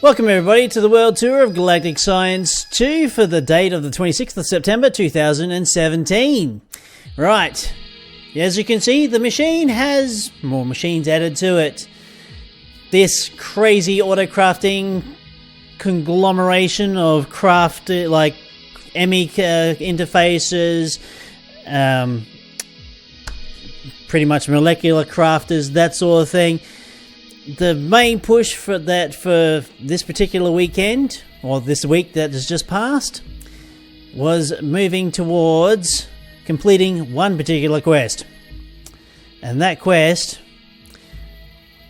Welcome everybody to the world tour of Galactic Science 2 for the date of the 26th of September 2017. Right, as you can see, the machine has more machines added to it. This crazy auto-crafting conglomeration of craft, like ME interfaces, pretty much molecular crafters, that sort of thing. The main push for this particular weekend, or this week that has just passed, was moving towards completing one particular quest. And that quest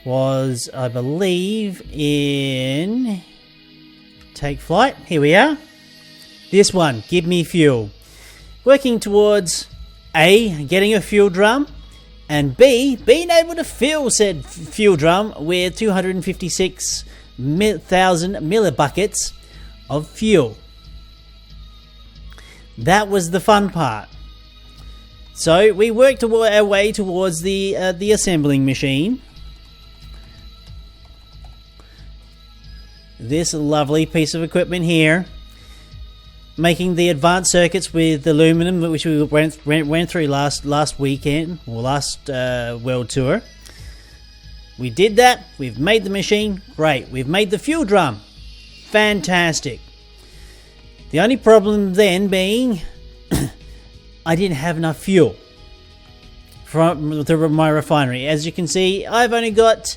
was, I believe, in Take Flight. Here we are. This one, Give Me Fuel. Working towards A, getting a fuel drum, and B, being able to fill said fuel drum with 256,000 millibuckets of fuel. That was the fun part. So we worked our way towards the assembling machine. This lovely piece of equipment here, making the advanced circuits with aluminum, which we went through last weekend, or last world tour. We did that. We've made the machine. Great. We've made the fuel drum. Fantastic. The only problem then being I didn't have enough fuel from my refinery. As you can see, I've only got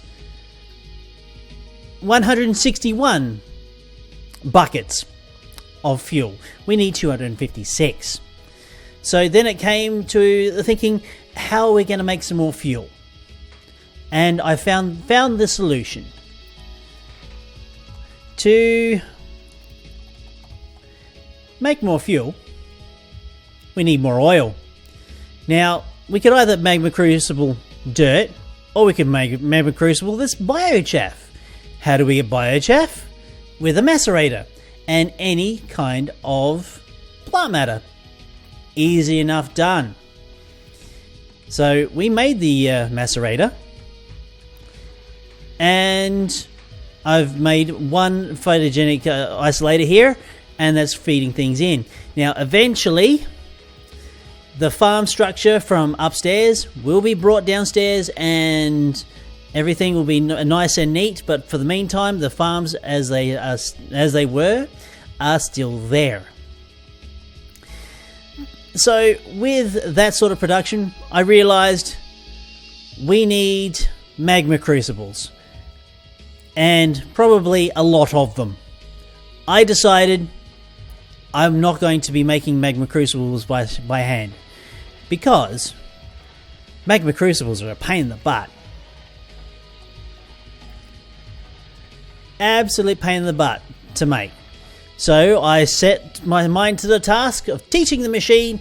161 buckets of fuel. We need 256. So then it came to thinking, how are we going to make some more fuel? And I found the solution. To make more fuel, we need more oil. Now, we could either magma crucible dirt, or we could make magma crucible this biochaff. How do we get biochaff? With a macerator and any kind of plant matter. Easy enough done. So we made the macerator, and I've made one photogenic isolator here, and that's feeding things in. Now eventually the farm structure from upstairs will be brought downstairs and everything will be nice and neat, but for the meantime, the farms as they were are still there. So with that sort of production, I realized we need magma crucibles, and probably a lot of them. I decided I'm not going to be making magma crucibles by hand, because magma crucibles are a pain in the butt. Absolute pain in the butt to make. So I set my mind to the task of teaching the machine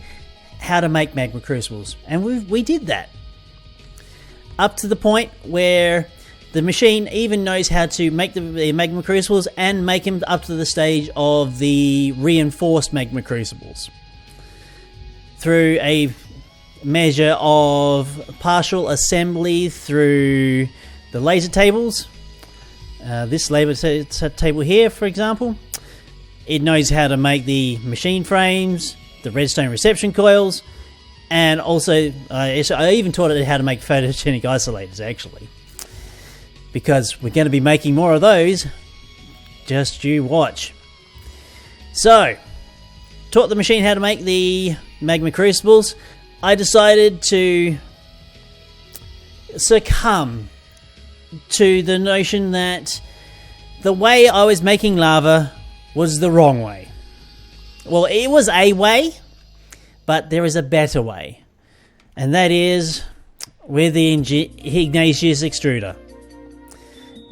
how to make magma crucibles, and we did that. Up to the point where the machine even knows how to make the magma crucibles and make them up to the stage of the reinforced magma crucibles. Through a measure of partial assembly through the laser tables. This laser table here, for example, it knows how to make the machine frames, the redstone reception coils, and also I even taught it how to make photogenic isolators, actually, because we're going to be making more of those. Just you watch. So, taught the machine how to make the magma crucibles. I decided to succumb to the notion that the way I was making lava was the wrong way. Well, it was a way, but there is a better way, and that is with the Ignatius extruder,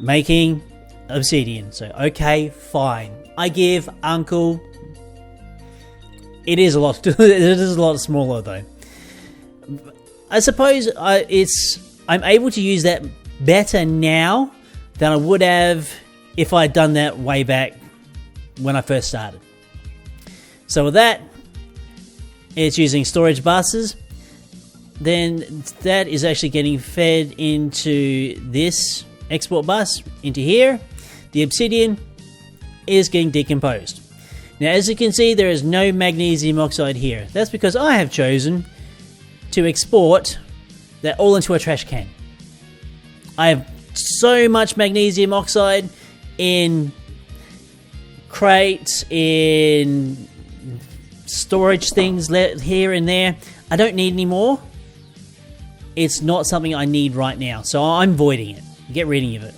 making obsidian. So, okay, fine. I give Uncle. It is a lot. It is a lot smaller though. I suppose I'm able to use that better now than I would have if I had done that way back when I first started. So with that, it's using storage buses. Then that is actually getting fed into this export bus into here. The obsidian is getting decomposed. Now, as you can see, there is no magnesium oxide here. That's because I have chosen to export that all into a trash can. I have so much magnesium oxide in crates, in storage things here and there. I don't need any more. It's not something I need right now, so I'm voiding it. Get rid of it.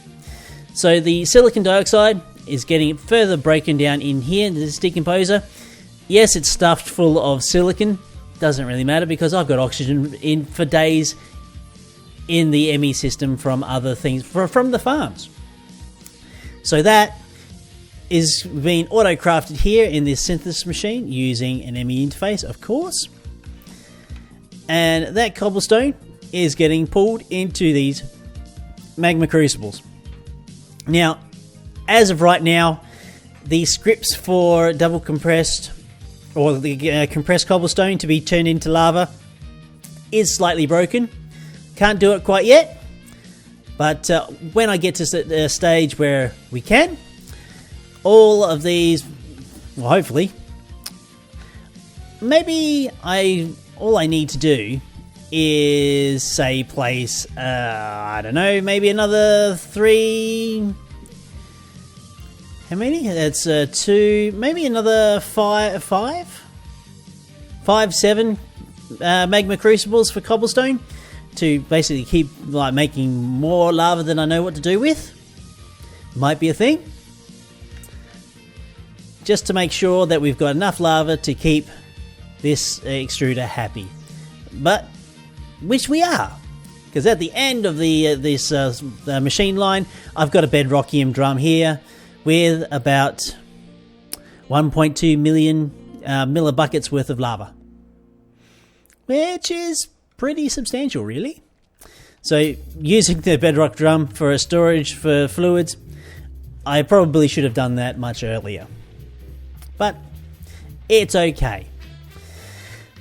So the silicon dioxide is getting further broken down in here in this decomposer. Yes, it's stuffed full of silicon. Doesn't really matter because I've got oxygen in for days in the ME system from other things, from the farms. So that is being auto-crafted here in this synthesis machine using an ME interface, of course. And that cobblestone is getting pulled into these magma crucibles. Now, as of right now, the scripts for double compressed or the compressed cobblestone to be turned into lava is slightly broken. Can't do it quite yet, but when I get to the stage where we can, all of these, well, hopefully, maybe all I need to do is say place, I don't know, maybe another 3. How many? That's 2, maybe another 5, 7 magma crucibles for cobblestone to basically keep like making more lava than I know what to do with. Might be a thing. Just to make sure that we've got enough lava to keep this extruder happy. But which we are, because at the end of this machine line, I've got a bedrockium drum here with about 1.2 million millibuckets worth of lava, which is pretty substantial, really. So using the bedrock drum for a storage for fluids, I probably should have done that much earlier, but it's okay.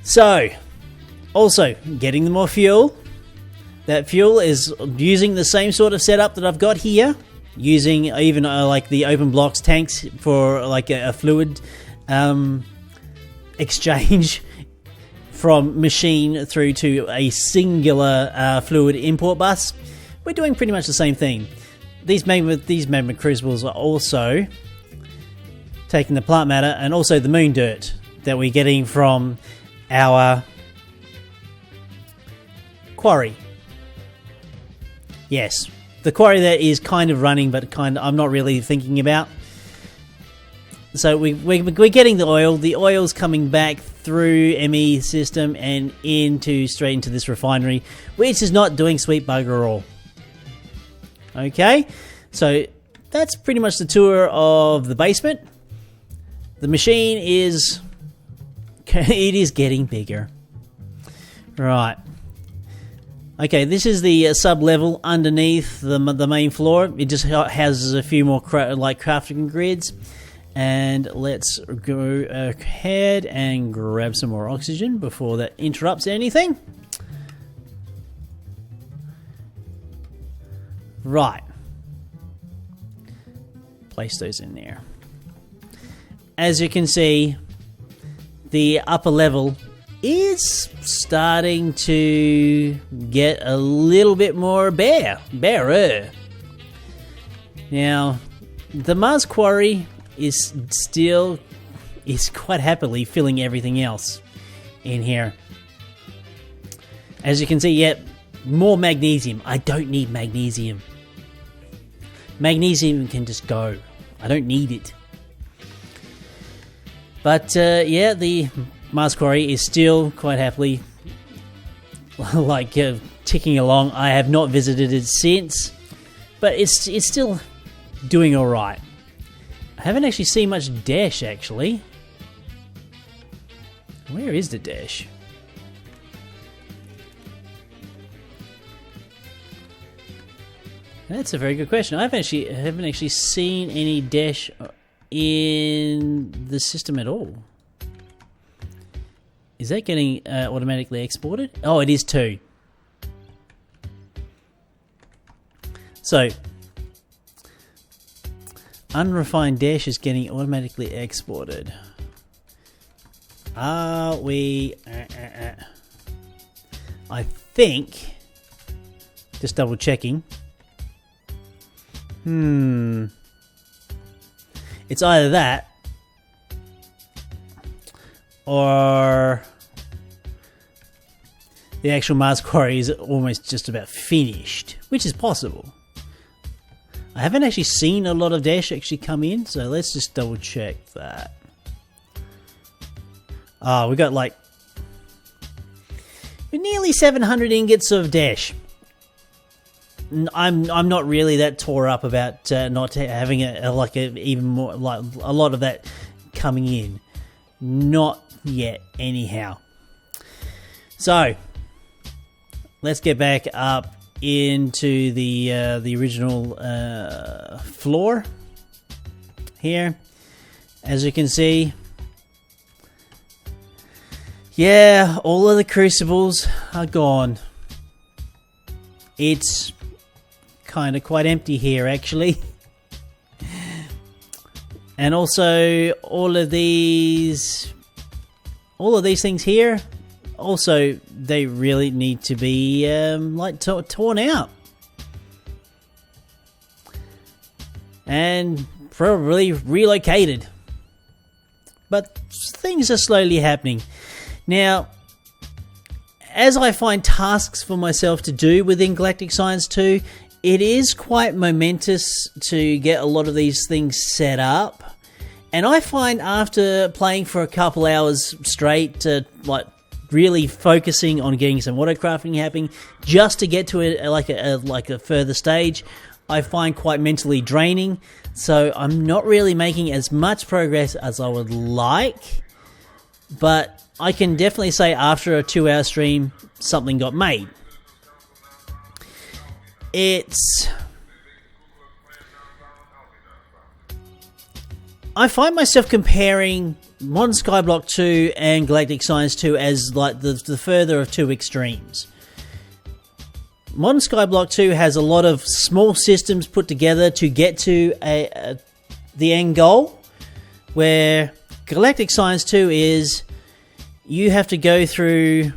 So also getting the more fuel. That fuel is using the same sort of setup that I've got here, using even like the open blocks tanks for like a fluid exchange from machine through to a singular fluid import bus. We're doing pretty much the same thing. These magma crucibles are also taking the plant matter and also the moon dirt that we're getting from our quarry. Yes, the quarry that is kind of running, but I'm not really thinking about. So we're getting the oil. The oil's coming back through ME system and straight into this refinery, which is not doing sweet bugger all. Okay, so that's pretty much the tour of the basement. The machine is getting bigger. Right. Okay, this is the sub-level underneath the main floor. It just has a few more crafting grids. And let's go ahead and grab some more oxygen before that interrupts anything. Right. Place those in there. As you can see, the upper level is starting to get a little bit more barer. Now, the Mars quarry is quite happily filling everything else in here. As you can see, yet more magnesium. I don't need magnesium. Magnesium can just go. I don't need it. But yeah, the Mars quarry is still quite happily ticking along. I have not visited it since, but it's still doing all right. I haven't actually seen much dash, actually. Where is the dash? That's a very good question. I haven't actually seen any dash in the system at all. Is that getting automatically exported? Oh, it is too. So Unrefined dash is getting automatically exported. Are we... I think... Just double checking. It's either that or the actual Mars quarry is almost just about finished, which is possible. I haven't actually seen a lot of dash actually come in, so let's just double check that. We got like nearly 700 ingots of dash. I'm not really that tore up about not having even more like a lot of that coming in. Not yet, anyhow. So let's get back up into the original floor here. As you can see, yeah, all of the crucibles are gone. It's kind of quite empty here, actually. And also all of these things here, also they really need to be torn out and probably relocated. But things are slowly happening now. As I find tasks for myself to do within Galactic Science 2, it is quite momentous to get a lot of these things set up. And I find after playing for a couple hours straight, really focusing on getting some autocrafting happening, just to get to a further stage, I find quite mentally draining. So I'm not really making as much progress as I would like. But I can definitely say after a 2-hour stream, something got made. I find myself comparing Modern Skyblock 2 and Galactic Science 2 as like the further of two extremes. Modern Skyblock 2 has a lot of small systems put together to get to the end goal, where Galactic Science 2 is you have to go through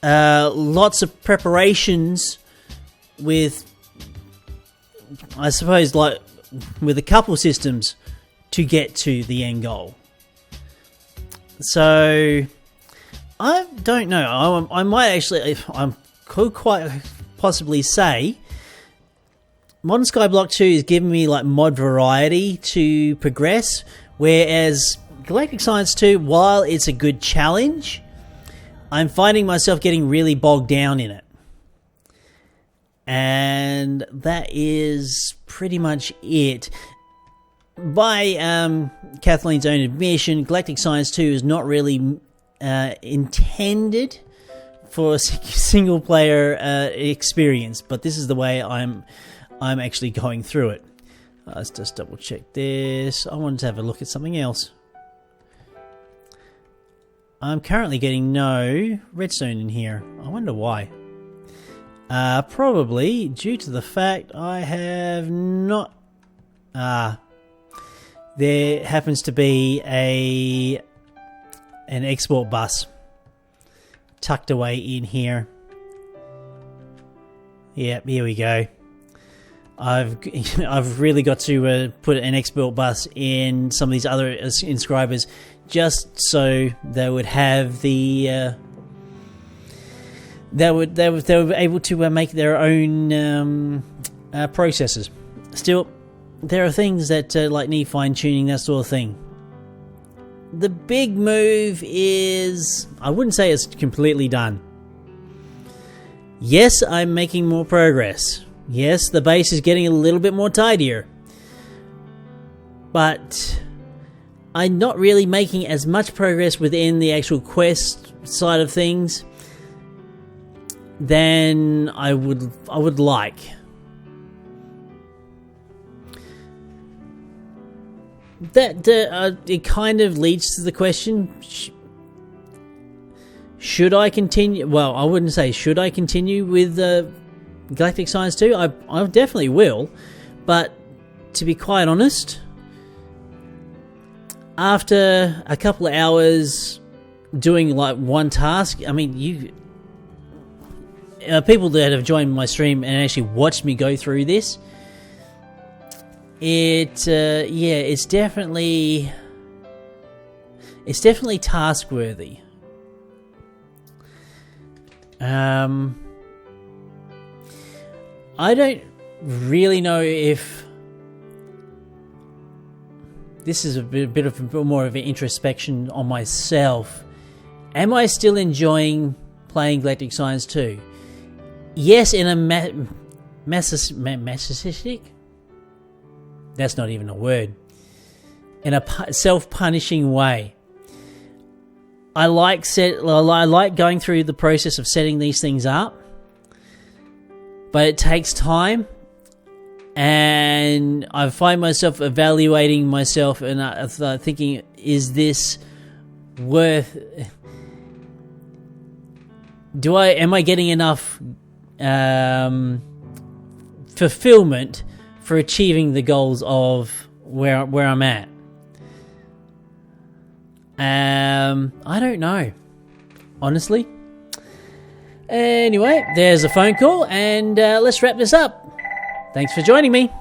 lots of preparations with, I suppose, like with a couple systems to get to the end goal. So I don't know. I might actually, I could quite possibly say Modern Skyblock 2 is giving me like mod variety to progress, whereas Galactic Science 2, while it's a good challenge, I'm finding myself getting really bogged down in it. And that is pretty much it. By Kathleen's own admission, Galactic Science 2 is not really intended for a single player experience, but this is the way I'm actually going through it. Let's just double check this. I wanted to have a look at something else. I'm currently getting no redstone in here. I wonder why. Probably due to the fact I have not... there happens to be an export bus tucked away in here. Yep, here we go. I've really got to put an export bus in some of these other inscribers just so they would have the they were able to make their own processors. Still, there are things that like need fine tuning, that sort of thing. The big move is, I wouldn't say it's completely done. Yes, I'm making more progress. Yes, the base is getting a little bit more tidier. But I'm not really making as much progress within the actual quest side of things than I would like. That it kind of leads to the question: should I continue? Well, I wouldn't say should I continue with Galactic Science 2. I definitely will, but to be quite honest, after a couple of hours doing like one task, I mean, you people that have joined my stream and actually watched me go through this, it's definitely task worthy. I don't really know if this is a bit more of an introspection on myself. Am I still enjoying playing Galactic Science 2? Yes, in a masochistic? That's not even a word. In a self-punishing way. I like going through the process of setting these things up, but it takes time, and I find myself evaluating myself and thinking, is this worth? Am I getting enough fulfillment for achieving the goals of where I'm at? I don't know, honestly. Anyway, there's a phone call, and let's wrap this up. Thanks for joining me.